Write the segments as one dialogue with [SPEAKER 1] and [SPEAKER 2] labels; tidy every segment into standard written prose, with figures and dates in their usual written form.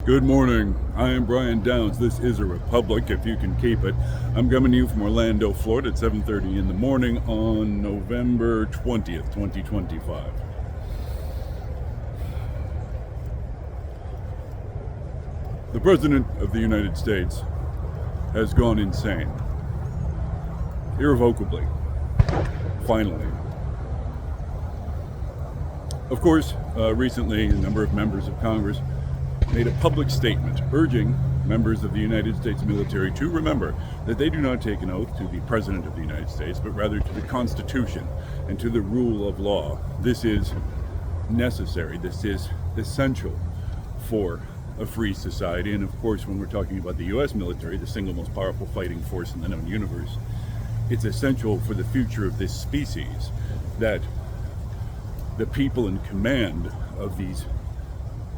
[SPEAKER 1] Good morning. I am Brian Downs. This is a republic, if you can keep it. I'm coming to you from Orlando, Florida at 7:30 in the morning on November 20th, 2025. The President of the United States has gone insane. Irrevocably. Finally. Of course, recently a number of members of Congress made a public statement urging members of the United States military to remember that they do not take an oath to the President of the United States, but rather to the Constitution and to the rule of law. This is necessary. This is essential for a free society. And of course, when we're talking about the U.S. military, the single most powerful fighting force in the known universe, it's essential for the future of this species that the people in command of these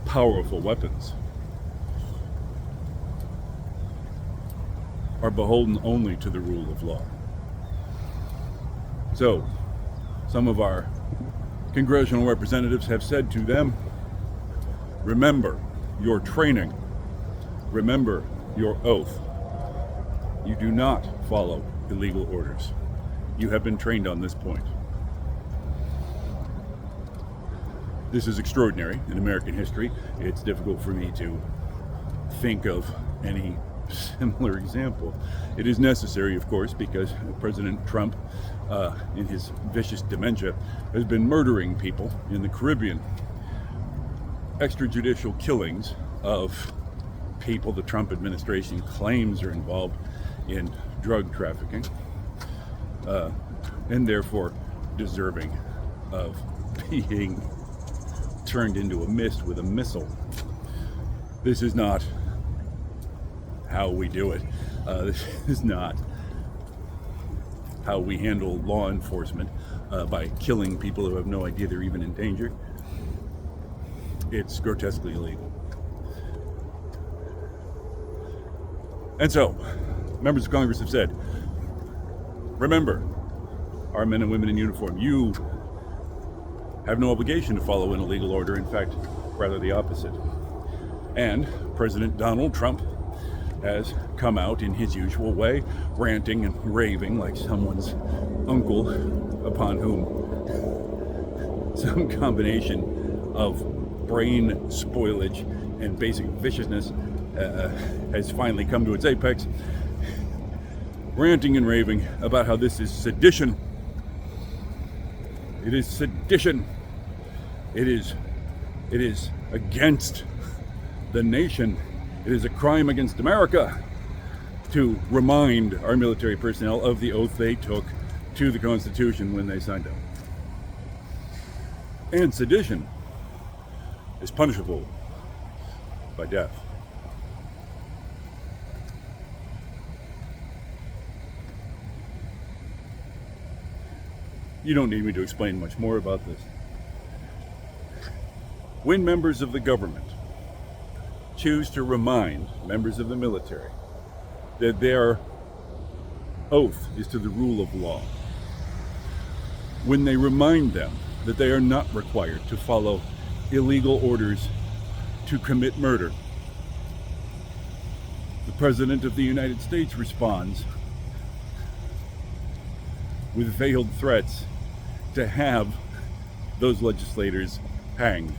[SPEAKER 1] powerful weapons are beholden only to the rule of law. So, some of our congressional representatives have said to them, remember your training, remember your oath. You do not follow illegal orders. You have been trained on this point. This is extraordinary in American history. It's difficult for me to think of any similar example. It is necessary, of course, because President Trump, in his vicious dementia, has been murdering people in the Caribbean. Extrajudicial killings of people the Trump administration claims are involved in drug trafficking, and therefore deserving of being turned into a mist with a missile. This is not how we do it. This is not how we handle law enforcement by killing people who have no idea they're even in danger. It's grotesquely illegal. And so, members of Congress have said, remember, our men and women in uniform, you have no obligation to follow an illegal order. In fact, rather the opposite. And President Donald Trump has come out in his usual way, ranting and raving like someone's uncle upon whom some combination of brain spoilage and basic viciousness has finally come to its apex, ranting and raving about how this is sedition. It is sedition. It is against the nation. It is a crime against America to remind our military personnel of the oath they took to the Constitution when they signed it. And sedition is punishable by death. You don't need me to explain much more about this. When members of the government choose to remind members of the military that their oath is to the rule of law, when they remind them that they are not required to follow illegal orders to commit murder, the President of the United States responds with veiled threats to have those legislators hanged.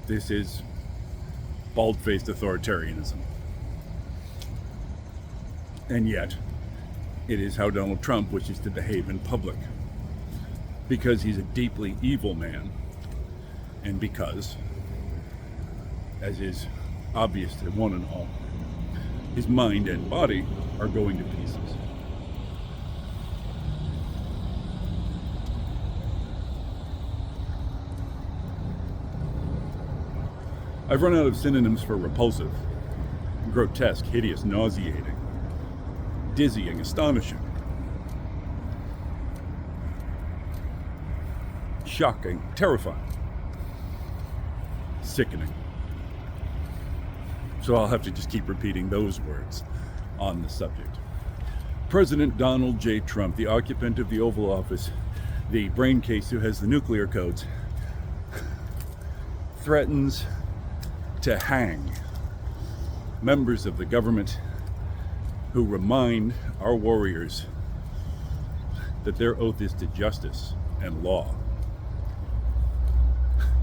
[SPEAKER 1] This is bald-faced authoritarianism. And yet, it is how Donald Trump wishes to behave in public. Because he's a deeply evil man, and because, as is obvious to one and all, his mind and body are going to pieces. I've run out of synonyms for repulsive, grotesque, hideous, nauseating, dizzying, astonishing, shocking, terrifying, sickening. So I'll have to just keep repeating those words on the subject. President Donald J. Trump, the occupant of the Oval Office, the brain case who has the nuclear codes, threatens to hang members of the government who remind our warriors that their oath is to justice and law,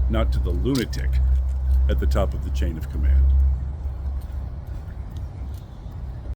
[SPEAKER 1] not to the lunatic at the top of the chain of command.